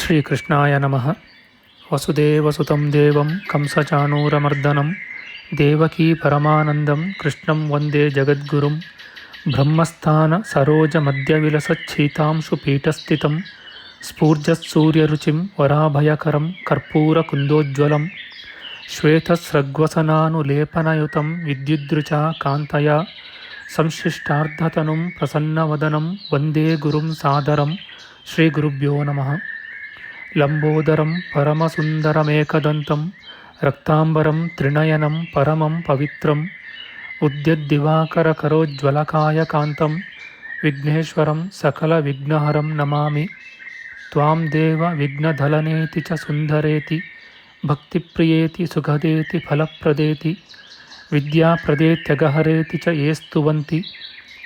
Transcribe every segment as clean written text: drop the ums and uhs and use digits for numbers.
ಶ್ರೀಕೃಷ್ಣಾಯ ನಮಃ. ವಸುದೇವಸುತಂ ದೇವಂ ಕಂಸಚಾಣೂರಮರ್ದನಂ ದೇವಕೀ ಪರಮಾನಂದಂ ಕೃಷ್ಣಂ ವಂದೇ ಜಗದ್ಗುರುಂ. ಬ್ರಹ್ಮಸ್ಥಾನ ಸರೋಜ ಮಧ್ಯವಿಲಸಚ್ಛೀತಾಂಶು ಪೀಠಸ್ಥಿತಂ ಸ್ಫೂರ್ಜತ್ಸೂರ್ಯರುಚಿಂ ವರಾಭಯಕರಂ ಕರ್ಪೂರಕುಂದೋಜ್ವಲಂ ಶ್ವೇತಸ್ರಗ್ವಸನಾನುಲೇಪನಯುತಂ ವಿದ್ಯುದ್ರುಚಾ ಕಾಂತಯಾ ಸಂಶ್ಲಿಷ್ಟಾರ್ಧತನುಂ ಪ್ರಸನ್ನವದನಂ ವಂದೇ ಗುರುಂ ಸಾದರಂ. ಶ್ರೀಗುರುಭ್ಯೋ ನಮಃ. ಲಂಬೋದರಂ ಪರಮಸುಂದರಮೇಕದಂತಂ ರಕ್ತಾಂಬರಂ ತ್ರಿನಯನಂ ಪರಮಂ ಪವಿತ್ರಂ ಉದ್ಯದ್ದಿವಾಕರಕರೋಜ್ವಲಕಾಯಕಾಂತಂ ವಿಘ್ನೇಶ್ವರಂ ಸಕಲವಿಘ್ನಹರಂ ನಮಾಮಿ. ತ್ವಾಂ ದೇವ ವಿಘ್ನಧಲನೇತಿ ಚ ಸುಂದರೇತಿ ಭಕ್ತಿಪ್ರಿಯೇತಿ ಸುಖದೇತಿ ಫಲಪ್ರದೇತಿ ವಿದ್ಯಾಪ್ರದೇತ್ಯಗಹರೇತಿ ಚ ಯೇ ಸ್ತುವಂತಿ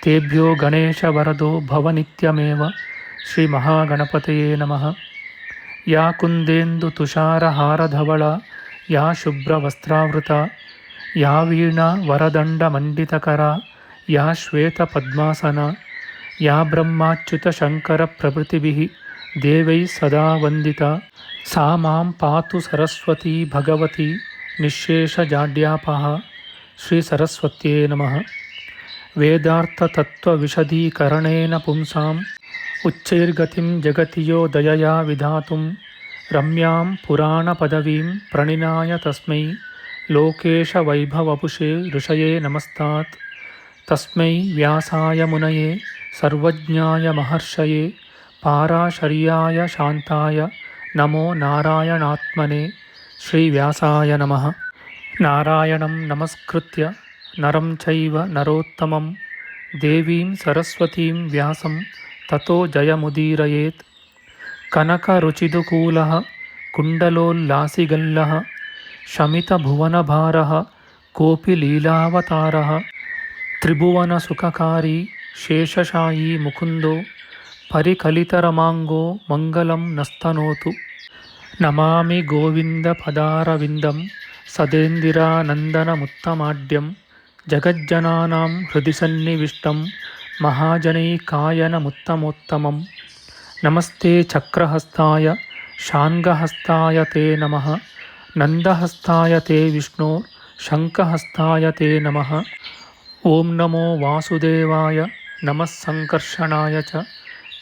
ತೇಭ್ಯೋ ಗಣೇಶವರದೋ ಭವನಿತ್ಯಮೇವ. ಶ್ರೀಮಹಾಗಣಪತಯೇ ನಮಃ. ಯಾ ಕುಂದೇಂದು ತುಷಾರಹಾರಧವಳ ಯಾ ಶುಭ್ರವಸ್ತ್ರಾವೃತ ಯಾ ವೀಣಾ ವರದಂಡಮಂಡಿತಕರ ಯಾ ಶ್ವೇತಪದ್ಮಾಸನ ಯಾ ಬ್ರಹ್ಮಾಚ್ಯುತಶಂಕರಪ್ರಭೃತಿಭಿಃ ದೇವೈಃ ಸದಾ ವಂದಿತಾ ಸಾ ಮಾಂ ಪಾತು ಸರಸ್ವತೀ ಭಗವತಿ ನಿಶ್ಶೇಷಜಾಡ್ಯಾಪಃ. ಶ್ರೀ ಸರಸ್ವತ್ಯೇ ನಮಃ. ವೇದಾರ್ಥತತ್ವವಿಶದೀಕರಣೇನ ಪುಂಸಾಂ ಉಚ್ಚೈರ್ಗತಿಂ ಜಗತಿ ಯೋ ದಯಯಾ ವಿಧಾತುಂ ರಮ್ಯಾಂ ಪುರಾಣಪದವೀಂ ಪ್ರಣಿನಾಯ ತಸ್ಮೈ ಲೋಕೇಶವೈಭವಪುಷೇ ಋಷಯೇ ನಮಸ್ತಾತ್. ತಸ್ಮೈ ವ್ಯಾಸಾಯ ಮುನಯೇ ಸರ್ವಜ್ಞಾಯ ಮಹರ್ಷಯೇ ಪಾರಾಶರ್ಯಾಯ ಶಾಂತಾಯ ನಮೋ ನಾರಾಯಣಾತ್ಮನೇ. ಶ್ರೀವ್ಯಾಸಾಯ ನಮಃ. ನಾರಾಯಣಂ ನಮಸ್ಕೃತ್ಯ ನರಂ ಚೈವ ನರೋತ್ತಮಂ ದೇವೀಂ ಸರಸ್ವತೀಂ ವ್ಯಾಸಂ ತತೋ ಜಯಮುದೀರಯೇತ್. ಕನಕರುಚಿದುಕೂಲಃ ಕುಂಡಲೋಲ್ಲಾಸಿಗಲ್ಲಃ ಶಮಿತಭುವನಭಾರಃ ಕೋಪಿ ಲೀಲಾವತಾರಃ ತ್ರಿಭುವನಸುಖಕಾರಿ ಶೇಷಶಾಯೀ ಮುಕುಂದೋ ಪರಿಕಲಿತರಮಾಂಗೋ ಮಂಗಲಂ ನಸ್ತನೋತು. ನಮಾಮಿ ಗೋವಿಂದಪದಾರವಿಂದಂ ಸದೇಂದಿರಾನಂದನಮುತ್ತಮಾಡ್ಯಂ ಜಗಜ್ಜನಾನಾಂ ಹೃದಿ ಸನ್ನಿವಿಷ್ಟಂ ಮಹಾಜನೈಕಾಯನಮುತ್ತಮೋತ್ತಮಂ. ನಮಸ್ತೆ ಚಕ್ರಹಸ್ತಾಯ ಶಾಂಗಹಸ್ತಾಯ ತೇ ನಮಃ. ನಂದಹಸ್ತಾಯ ತೇ ವಿಷ್ಣೋ ಶಂಖಹಸ್ತಾಯ ತೇ ನಮಃ. ಓಂ ನಮೋ ವಾಸುದೇವಾಯ ನಮಃ ಸಂಕರ್ಷಣಾಯ ಚ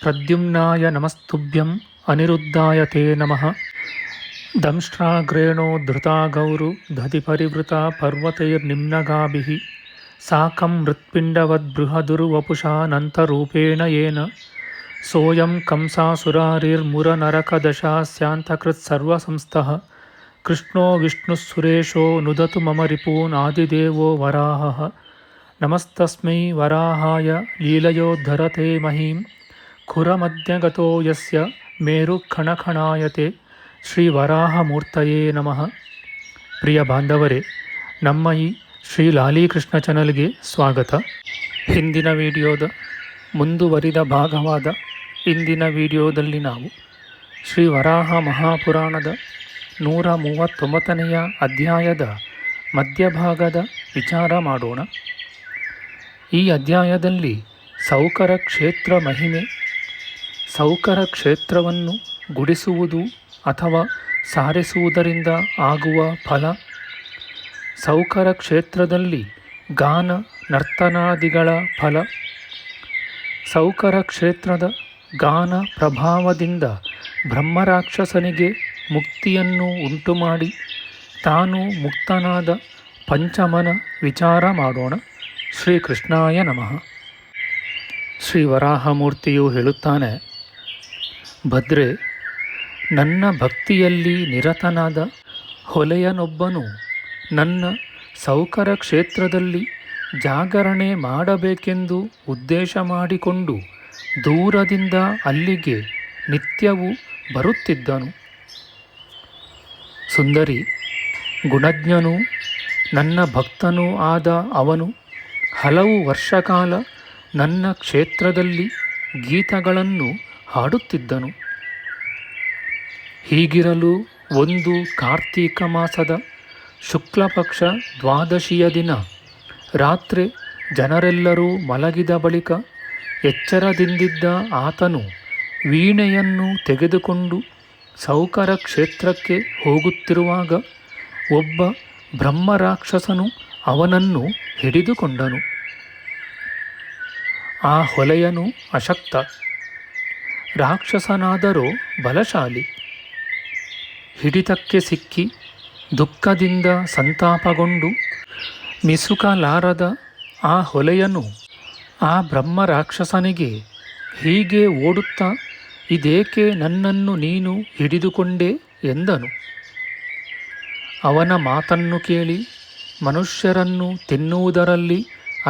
ಪ್ರದ್ಯುಮ್ನಾಯ ನಮಸ್ತುಭ್ಯಂ ಅನಿರುದ್ಧಾಯ ತೇ ನಮಃ. ದಂಷ್ಟ್ರಾಗ್ರೇಣೋ ಧೃತಾ ಗೌರು ದಧಿಪರಿವೃತಾ ಪರ್ವತೈರ್ನಿಮ್ನಗಾಭಿಃ ಸಾಕಂ ಮೃತ್ಪಿಂಡವದ್ಬೃಹದುರ್ವಪುಷಾನಂತರೂಪೇಣ ಯೇನ ಸೋಯಂ ಕಂಸಾಸುರಾರಿರ್ಮುರನರಕದಶಾಸ್ಯಾಂತಕೃತ್ಸರ್ವಸಂಸ್ಥಃ ಕೃಷ್ಣೋ ವಿಷ್ಣುಃಸುರೇಶೋ ನುದತು ಮಮ ರಿಪೂನ್ ಆದಿದೇವೋ ವರಾಹಃ. ನಮಸ್ತಸ್ಮೈ ವರಾಹಾಯ ಲೀಲಯೋದ್ಧರತೆ ಮಹೀಂ ಖುರಮಧ್ಯಗತೋ ಯಸ್ಯ ಮೇರುಖಣಖಣಾಯತೆ. ಶ್ರೀ ವರಾಹಮೂರ್ತಯೇ ನಮಃ. ಪ್ರಿಯ ಬಾಂಧವರೇ, ನಮ್ಮ ಈ ಶ್ರೀ ಲಾಲೀಕೃಷ್ಣ ಚಾನಲ್ಗೆ ಸ್ವಾಗತ. ಹಿಂದಿನ ವಿಡಿಯೋದ ಮುಂದುವರಿದ ಭಾಗವಾದ ಇಂದಿನ ವಿಡಿಯೋದಲ್ಲಿ ನಾವು ಶ್ರೀ ವರಾಹ ಮಹಾಪುರಾಣದ 139ನೆಯ ಅಧ್ಯಾಯದ ಮಧ್ಯಭಾಗದ ವಿಚಾರ ಮಾಡೋಣ. ಈ ಅಧ್ಯಾಯದಲ್ಲಿ ಸೌಕರ ಕ್ಷೇತ್ರ ಮಹಿಮೆ, ಸೌಕರ ಕ್ಷೇತ್ರವನ್ನು ಗುಡಿಸುವುದು ಅಥವಾ ಸಾರಿಸುವುದರಿಂದ ಆಗುವ ಫಲ, ಸೌಕರ ಕ್ಷೇತ್ರದಲ್ಲಿ ಗಾನ ನರ್ತನಾದಿಗಳ ಫಲ, ಸೌಕರ ಕ್ಷೇತ್ರದ ಗಾನ ಪ್ರಭಾವದಿಂದ ಬ್ರಹ್ಮರಾಕ್ಷಸನಿಗೆ ಮುಕ್ತಿಯನ್ನು ಉಂಟುಮಾಡಿ ತಾನು ಮುಕ್ತನಾದ ಪಂಚಮನ ವಿಚಾರ ಮಾಡೋಣ. ಶ್ರೀಕೃಷ್ಣಾಯ ನಮಃ. ಶ್ರೀ ವರಾಹಮೂರ್ತಿಯು ಹೇಳುತ್ತಾನೆ, ಭದ್ರೆ, ನನ್ನ ಭಕ್ತಿಯಲ್ಲಿ ನಿರತನಾದ ಹೊಲೆಯನೊಬ್ಬನು ನನ್ನ ಸೌಕರ ಕ್ಷೇತ್ರದಲ್ಲಿ ಜಾಗರಣೆ ಮಾಡಬೇಕೆಂದು ಉದ್ದೇಶ ಮಾಡಿಕೊಂಡು ದೂರದಿಂದ ಅಲ್ಲಿಗೆ ನಿತ್ಯವೂ ಬರುತ್ತಿದ್ದನು. ಸುಂದರಿ, ಗುಣಜ್ಞನೂ ನನ್ನ ಭಕ್ತನೂ ಆದ ಅವನು ಹಲವು ವರ್ಷಕಾಲ ನನ್ನ ಕ್ಷೇತ್ರದಲ್ಲಿ ಗೀತಗಳನ್ನು ಹಾಡುತ್ತಿದ್ದನು. ಹೀಗಿರಲು ಒಂದು ಕಾರ್ತೀಕ ಮಾಸದ ಶುಕ್ಲಪಕ್ಷ ದ್ವಾದಶಿಯ ದಿನ ರಾತ್ರಿ ಜನರೆಲ್ಲರೂ ಮಲಗಿದ ಬಳಿಕ ಎಚ್ಚರದಿಂದಿದ್ದ ಆತನು ವೀಣೆಯನ್ನು ತೆಗೆದುಕೊಂಡು ಸೌಕರ ಕ್ಷೇತ್ರಕ್ಕೆ ಹೋಗುತ್ತಿರುವಾಗ ಒಬ್ಬ ಬ್ರಹ್ಮರಾಕ್ಷಸನು ಅವನನ್ನು ಹಿಡಿದುಕೊಂಡನು. ಆ ಹೊಲೆಯನು ಅಶಕ್ತ, ರಾಕ್ಷಸನಾದರೂ ಬಲಶಾಲಿ. ಹಿಡಿತಕ್ಕೆ ಸಿಕ್ಕಿ ದುಃಖದಿಂದ ಸಂತಾಪಗೊಂಡು ಮಿಸುಕಲಾರದ ಆ ಹೊಲೆಯನು ಆ ಬ್ರಹ್ಮರಾಕ್ಷಸನಿಗೆ ಹೀಗೆ ಓಡುತ್ತಾ, ಇದೇಕೆ ನನ್ನನ್ನು ನೀನು ಹಿಡಿದುಕೊಂಡೆ ಎಂದನು. ಅವನ ಮಾತನ್ನು ಕೇಳಿ ಮನುಷ್ಯರನ್ನು ತಿನ್ನುವುದರಲ್ಲಿ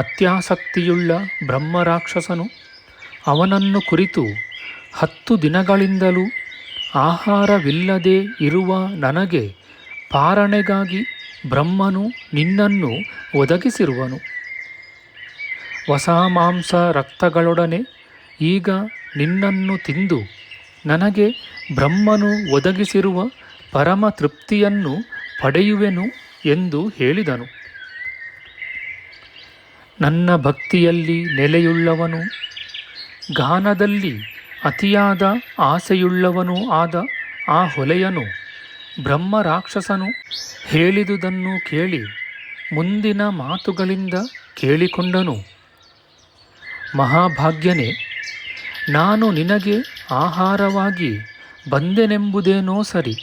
ಅತ್ಯಾಸಕ್ತಿಯುಳ್ಳ ಬ್ರಹ್ಮರಾಕ್ಷಸನು ಅವನನ್ನು ಕುರಿತು, 10 ದಿನಗಳಿಂದಲೂ ಆಹಾರವಿಲ್ಲದೆ ಇರುವ ನನಗೆ ಪಾರಣೆಗಾಗಿ ಬ್ರಹ್ಮನು ನಿನ್ನನ್ನು ಒದಗಿಸಿರುವನು. ಹೊಸ ಮಾಂಸ ರಕ್ತಗಳೊಡನೆ ಈಗ ನಿನ್ನನ್ನು ತಿಂದು ನನಗೆ ಬ್ರಹ್ಮನು ಒದಗಿಸಿರುವ ಪರಮ ತೃಪ್ತಿಯನ್ನು ಪಡೆಯುವೆನು ಎಂದು ಹೇಳಿದನು. ನನ್ನ ಭಕ್ತಿಯಲ್ಲಿ ನೆಲೆಯುಳ್ಳವನು, ಗಾನದಲ್ಲಿ ಅತಿಯಾದ ಆಸೆಯುಳ್ಳವನೂ ಆದ ಆ ಹೊಲೆಯನು ಬ್ರಹ್ಮರಾಕ್ಷಸನು ಹೇಳಿದುದನ್ನು ಕೇಳಿ ಮುಂದಿನ ಮಾತುಗಳಿಂದ ಕೇಳಿಕೊಂಡನು. ಮಹಾಭಾಗ್ಯನೇ, ನಾನು ನಿನಗೆ ಆಹಾರವಾಗಿ ಬಂದೆನೆಂಬುದೇನೋ ಸರಿ.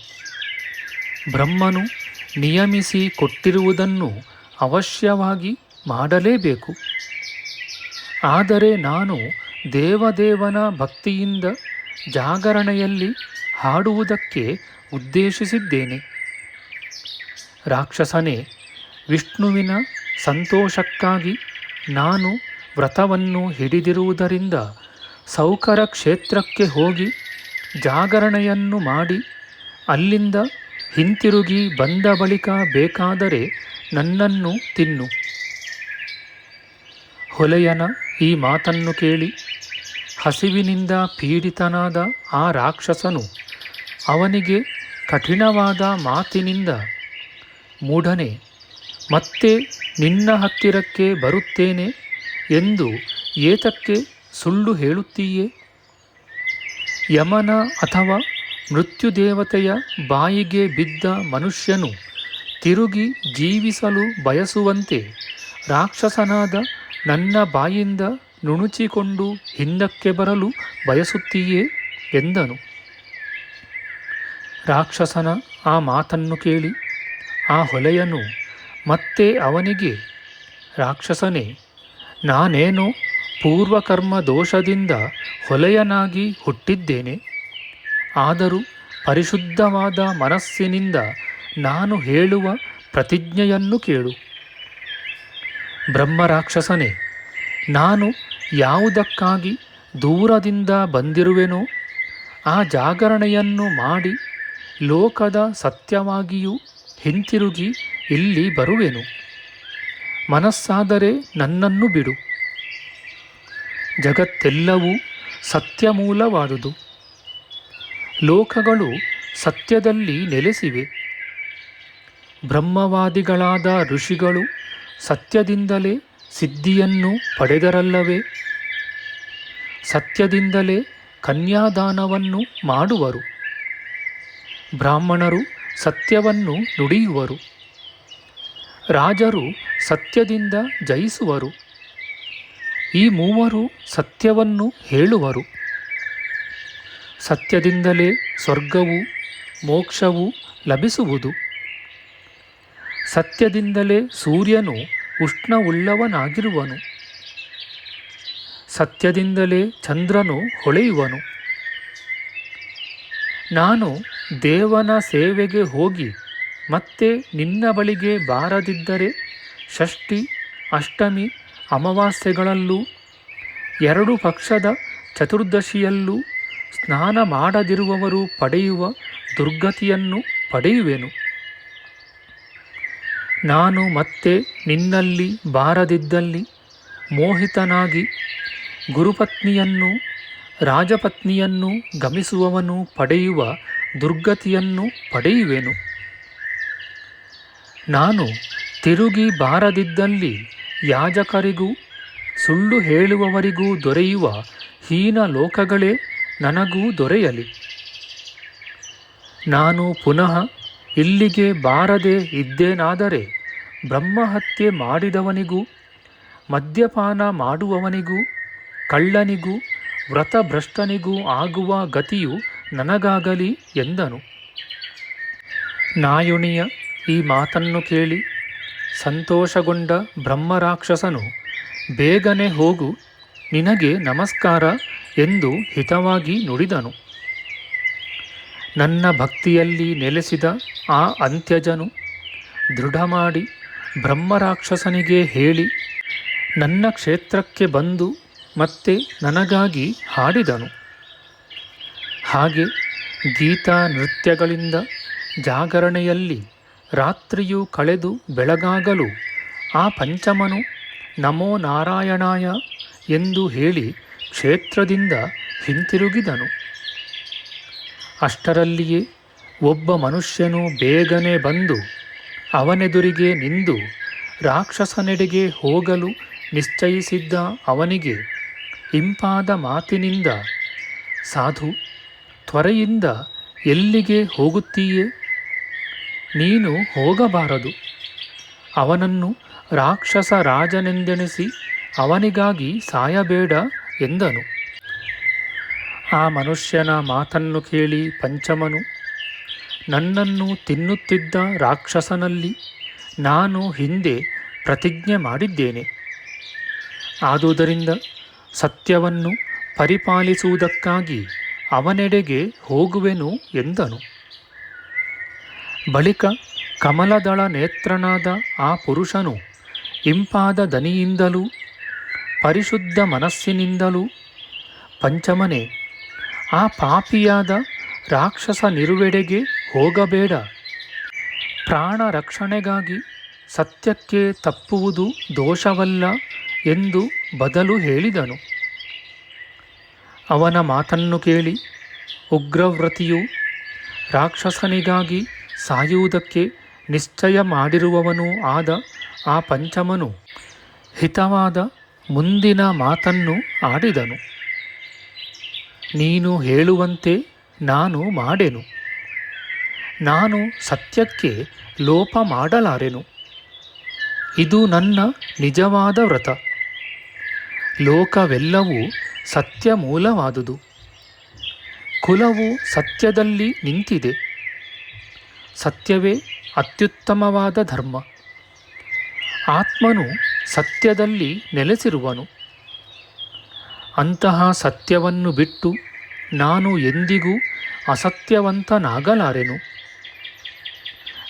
ಬ್ರಹ್ಮನು ನಿಯಮಿಸಿ ಕೊಟ್ಟಿರುವುದನ್ನು ಅವಶ್ಯವಾಗಿ ಮಾಡಲೇಬೇಕು. ಆದರೆ ನಾನು ದೇವದೇವನ ಭಕ್ತಿಯಿಂದ ಜಾಗರಣೆಯಲ್ಲಿ ಹಾಡುವುದಕ್ಕೆ ಉದ್ದೇಶಿಸಿದ್ದೇನೆ. ರಾಕ್ಷಸನೇ, ವಿಷ್ಣುವಿನ ಸಂತೋಷಕ್ಕಾಗಿ ನಾನು ವ್ರತವನ್ನು ಹಿಡಿದಿರುವುದರಿಂದ ಸೌಕರ ಕ್ಷೇತ್ರಕ್ಕೆ ಹೋಗಿ ಜಾಗರಣೆಯನ್ನು ಮಾಡಿ ಅಲ್ಲಿಂದ ಹಿಂತಿರುಗಿ ಬಂದ ಬಳಿಕ ಬೇಕಾದರೆ ನನ್ನನ್ನು ತಿನ್ನು. ಹೊಲೆಯನ ಈ ಮಾತನ್ನು ಕೇಳಿ ಹಸಿವಿನಿಂದ ಪೀಡಿತನಾದ ಆ ರಾಕ್ಷಸನು ಅವನಿಗೆ ಕಠಿಣವಾದ ಮಾತಿನಿಂದ, ಮೂಢನೇ, ಮತ್ತೆ ನಿನ್ನ ಹತ್ತಿರಕ್ಕೆ ಬರುತ್ತೇನೆ ಎಂದು ಏತಕ್ಕೆ ಸುಳ್ಳು ಹೇಳುತ್ತೀಯೇ? ಯಮನ ಅಥವಾ ಮೃತ್ಯುದೇವತೆಯ ಬಾಯಿಗೆ ಬಿದ್ದ ಮನುಷ್ಯನು ತಿರುಗಿ ಜೀವಿಸಲು ಬಯಸುವಂತೆ ರಾಕ್ಷಸನಾದ ನನ್ನ ಬಾಯಿಂದ ನುಣುಚಿಕೊಂಡು ಹಿಂದಕ್ಕೆ ಬರಲು ಬಯಸುತ್ತೀಯೇ ಎಂದನು. ರಾಕ್ಷಸನ ಆ ಮಾತನ್ನು ಕೇಳಿ ಆ ಹೊಲೆಯನು ಮತ್ತೆ ಅವನಿಗೆ, ರಾಕ್ಷಸನೇ, ನಾನೇನೋ ಪೂರ್ವಕರ್ಮ ದೋಷದಿಂದ ಹೊಲೆಯನಾಗಿ ಹುಟ್ಟಿದ್ದೇನೆ. ಆದರೂ ಪರಿಶುದ್ಧವಾದ ಮನಸ್ಸಿನಿಂದ ನಾನು ಹೇಳುವ ಪ್ರತಿಜ್ಞೆಯನ್ನು ಕೇಳು. ಬ್ರಹ್ಮರಾಕ್ಷಸನೇ, ನಾನು ಯಾವುದಕ್ಕಾಗಿ ದೂರದಿಂದ ಬಂದಿರುವೆನೋ ಆ ಜಾಗರಣೆಯನ್ನು ಮಾಡಿ ಲೋಕದ ಸತ್ಯವಾಗಿಯೂ ಹಿಂತಿರುಗಿ ಇಲ್ಲಿ ಬರುವೆನು. ಮನಸ್ಸಾದರೆ ನನ್ನನ್ನು ಬಿಡು. ಜಗತ್ತೆಲ್ಲವೂ ಸತ್ಯಮೂಲವಾದುದು. ಲೋಕಗಳು ಸತ್ಯದಲ್ಲಿ ನೆಲೆಸಿವೆ. ಬ್ರಹ್ಮವಾದಿಗಳಾದ ಋಷಿಗಳು ಸತ್ಯದಿಂದಲೇ ಸಿದ್ಧಿಯನ್ನು ಪಡೆದರಲ್ಲವೇ? ಸತ್ಯದಿಂದಲೇ ಕನ್ಯಾದಾನವನ್ನು ಮಾಡುವರು. ಬ್ರಾಹ್ಮಣರು ಸತ್ಯವನ್ನು ನುಡಿಯುವರು. ರಾಜರು ಸತ್ಯದಿಂದ ಜಯಿಸುವರು. ಈ ಮೂವರು ಸತ್ಯವನ್ನು ಹೇಳುವರು. ಸತ್ಯದಿಂದಲೇ ಸ್ವರ್ಗವು ಮೋಕ್ಷವು ಲಭಿಸುವುದು. ಸತ್ಯದಿಂದಲೇ ಸೂರ್ಯನು ಉಷ್ಣವುಳ್ಳವನಾಗಿರುವನು. ಸತ್ಯದಿಂದಲೇ ಚಂದ್ರನು ಹೊಳೆಯುವನು. ನಾನು ದೇವನ ಸೇವೆಗೆ ಹೋಗಿ ಮತ್ತೆ ನಿನ್ನ ಬಳಿಗೆ ಬಾರದಿದ್ದರೆ ಷಷ್ಠಿ, ಅಷ್ಟಮಿ, ಅಮಾವಾಸ್ಯೆಗಳಲ್ಲೂ 2 ಪಕ್ಷದ ಚತುರ್ದಶಿಯಲ್ಲೂ ಸ್ನಾನ ಮಾಡದಿರುವವರು ಪಡೆಯುವ ದುರ್ಗತಿಯನ್ನು ಪಡೆಯುವೆನು. ನಾನು ಮತ್ತೆ ನಿನ್ನಲ್ಲಿ ಬಾರದಿದ್ದಲ್ಲಿ ಮೋಹಿತನಾಗಿ ಗುರುಪತ್ನಿಯನ್ನು ರಾಜಪತ್ನಿಯನ್ನು ಗಮಿಸುವವನು ಪಡೆಯುವ ದುರ್ಗತಿಯನ್ನು ಪಡೆಯುವೆನು. ನಾನು ತಿರುಗಿ ಬಾರದಿದ್ದಲ್ಲಿ ಯಾಜಕರಿಗೂ ಸುಳ್ಳು ಹೇಳುವವರಿಗೂ ದೊರೆಯುವ ಹೀನ ಲೋಕಗಳೇ ನನಗೂ ದೊರೆಯಲಿ. ನಾನು ಪುನಃ ಇಲ್ಲಿಗೆ ಬಾರದೆ ಇದ್ದೇನಾದರೆ ಬ್ರಹ್ಮಹತ್ಯೆ ಮಾಡಿದವನಿಗೂ ಮದ್ಯಪಾನ ಮಾಡುವವನಿಗೂ ಕಳ್ಳನಿಗೂ ವ್ರತಭ್ರಷ್ಟನಿಗೂ ಆಗುವ ಗತಿಯು ನನಗಾಗಲಿ ಎಂದನು. ನಾಯುಣಿಯ ಈ ಮಾತನ್ನು ಕೇಳಿ ಸಂತೋಷಗೊಂಡ ಬ್ರಹ್ಮರಾಕ್ಷಸನು ಬೇಗನೆ ಹೋಗು, ನಿನಗೆ ನಮಸ್ಕಾರ ಎಂದು ಹಿತವಾಗಿ ನುಡಿದನು. ನನ್ನ ಭಕ್ತಿಯಲ್ಲಿ ನೆಲೆಸಿದ ಆ ಅಂತ್ಯಜನು ದೃಢ ಮಾಡಿ ಬ್ರಹ್ಮರಾಕ್ಷಸನಿಗೆ ಹೇಳಿ ನನ್ನ ಕ್ಷೇತ್ರಕ್ಕೆ ಬಂದು ಮತ್ತೆ ನನಗಾಗಿ ಹಾಡಿದನು. ಹಾಗೆ ಗೀತಾ ನೃತ್ಯಗಳಿಂದ ಜಾಗರಣೆಯಲ್ಲಿ ರಾತ್ರಿಯು ಕಳೆದು ಬೆಳಗಾಗಲು ಆ ಪಂಚಮನು ನಮೋ ನಾರಾಯಣಾಯ ಎಂದು ಹೇಳಿ ಕ್ಷೇತ್ರದಿಂದ ಹಿಂತಿರುಗಿದನು. ಅಷ್ಟರಲ್ಲಿಯೇ ಒಬ್ಬ ಮನುಷ್ಯನು ಬೇಗನೆ ಬಂದು ಅವನೆದುರಿಗೆ ನಿಂದು ರಾಕ್ಷಸನೆಡೆಗೆ ಹೋಗಲು ನಿಶ್ಚಯಿಸಿದ್ದ ಅವನಿಗೆ ಇಂಪಾದ ಮಾತಿನಿಂದ, ಸಾಧು, ತ್ವರೆಯಿಂದ ಎಲ್ಲಿಗೆ ಹೋಗುತ್ತೀಯೇ? ನೀನು ಹೋಗಬಾರದು. ಅವನನ್ನು ರಾಕ್ಷಸ ರಾಜನೆಂದೆಣಿಸಿ ಅವನಿಗಾಗಿ ಸಾಯಬೇಡ ಎಂದನು. ಆ ಮನುಷ್ಯನ ಮಾತನ್ನು ಕೇಳಿ ಪಂಚಮನು, ನನ್ನನ್ನು ತಿನ್ನುತ್ತಿದ್ದ ರಾಕ್ಷಸನಲ್ಲಿ ನಾನು ಹಿಂದೆ ಪ್ರತಿಜ್ಞೆ ಮಾಡಿದ್ದೇನೆ. ಆದುದರಿಂದ ಸತ್ಯವನ್ನು ಪರಿಪಾಲಿಸುವುದಕ್ಕಾಗಿ ಅವನೆಡೆಗೆ ಹೋಗುವೆನು ಎಂದನು. ಬಳಿಕ ಕಮಲದಳ ನೇತ್ರನಾದ ಆ ಪುರುಷನು ಇಂಪಾದ ದನಿಯಿಂದಲೂ ಪರಿಶುದ್ಧ ಮನಸ್ಸಿನಿಂದಲೂ, ಪಂಚಮನೆ, ಆ ಪಾಪಿಯಾದ ರಾಕ್ಷಸ ನಿರುವೆಡೆಗೆ ಹೋಗಬೇಡ. ಪ್ರಾಣ ರಕ್ಷಣೆಗಾಗಿ ಸತ್ಯಕ್ಕೆ ತಪ್ಪುವುದು ದೋಷವಲ್ಲ ಎಂದು ಬದಲು ಹೇಳಿದನು. ಅವನ ಮಾತನ್ನು ಕೇಳಿ ಉಗ್ರವ್ರತಿಯು ರಾಕ್ಷಸನಿಗಾಗಿ ಸಾಯುವುದಕ್ಕೆ ನಿಶ್ಚಯ ಮಾಡಿರುವವನೂ ಆದ ಆ ಪಂಚಮನು ಹಿತವಾದ ಮುಂದಿನ ಮಾತನ್ನು ಆಡಿದನು. ನೀನು ಹೇಳುವಂತೆ ನಾನು ಮಾಡೆನು. ನಾನು ಸತ್ಯಕ್ಕೆ ಲೋಪ ಮಾಡಲಾರೆನು. ಇದು ನನ್ನ ನಿಜವಾದ ವ್ರತ. ಲೋಕವೆಲ್ಲವೂ ಸತ್ಯ ಮೂಲವಾದುದು. ಕುಲವು ಸತ್ಯದಲ್ಲಿ ನಿಂತಿದೆ. ಸತ್ಯವೇ ಅತ್ಯುತ್ತಮವಾದ ಧರ್ಮ. ಆತ್ಮನು ಸತ್ಯದಲ್ಲಿ ನೆಲೆಸಿರುವನು. ಅಂತಹ ಸತ್ಯವನ್ನು ಬಿಟ್ಟು ನಾನು ಎಂದಿಗೂ ಅಸತ್ಯವಂತನಾಗಲಾರೆನು.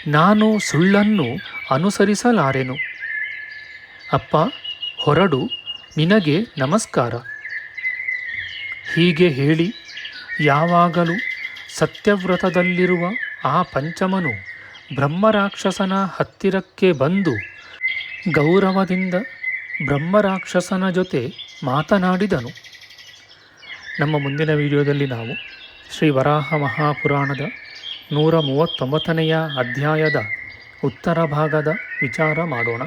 ನಾನು ಸುಳ್ಳನ್ನು ಅನುಸರಿಸಲಾರೆನು. ಅಪ್ಪ, ಹೊರಡು, ನಿನಗೆ ನಮಸ್ಕಾರ. ಹೀಗೆ ಹೇಳಿ ಯಾವಾಗಲೂ ಸತ್ಯವ್ರತದಲ್ಲಿರುವ ಆ ಪಂಚಮನು ಬ್ರಹ್ಮರಾಕ್ಷಸನ ಹತ್ತಿರಕ್ಕೆ ಬಂದು ಗೌರವದಿಂದ ಬ್ರಹ್ಮರಾಕ್ಷಸನ ಜೊತೆ ಮಾತನಾಡಿದನು. ನಮ್ಮ ಮುಂದಿನ ವಿಡಿಯೋದಲ್ಲಿ ನಾವು ಶ್ರೀ ವರಾಹ ಮಹಾಪುರಾಣದ 139ನೆಯ ಅಧ್ಯಾಯದ ಉತ್ತರ ಭಾಗದ ವಿಚಾರ ಮಾಡೋಣ.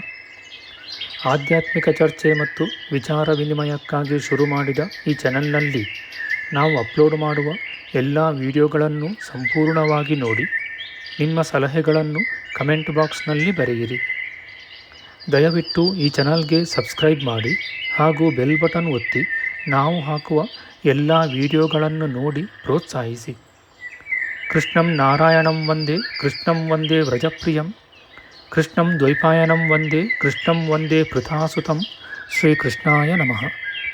ಆಧ್ಯಾತ್ಮಿಕ ಚರ್ಚೆ ಮತ್ತು ವಿಚಾರ ವಿನಿಮಯಕ್ಕಾಗಿ ಶುರು ಮಾಡಿದ ಈ ಚಾನೆಲ್ನಲ್ಲಿ ನಾವು ಅಪ್ಲೋಡ್ ಮಾಡುವ ಎಲ್ಲ ವಿಡಿಯೋಗಳನ್ನು ಸಂಪೂರ್ಣವಾಗಿ ನೋಡಿ ನಿಮ್ಮ ಸಲಹೆಗಳನ್ನು ಕಮೆಂಟ್ ಬಾಕ್ಸ್ನಲ್ಲಿ ಬರೆಯಿರಿ. ದಯವಿಟ್ಟು ಈ ಚಾನಲ್ಗೆ ಸಬ್ಸ್ಕ್ರೈಬ್ ಮಾಡಿ ಹಾಗೂ ಬೆಲ್ ಬಟನ್ ಒತ್ತಿ ನಾವು ಹಾಕುವ ಎಲ್ಲ ವಿಡಿಯೋಗಳನ್ನು ನೋಡಿ ಪ್ರೋತ್ಸಾಹಿಸಿ. ಕೃಷ್ಣಂ ನಾರಾಯಣಂ ವಂದೇ ಕೃಷ್ಣಂ ವಂದೇ ವ್ರಜಪ್ರಿಯಂ ಕೃಷ್ಣಂ ದ್ವೈಪಾಯನಂ ವಂದೇ ಕೃಷ್ಣಂ ವಂದೇ ಪೃಥಾಸುತಂ. ಶ್ರೀಕೃಷ್ಣಾಯ ನಮಃ.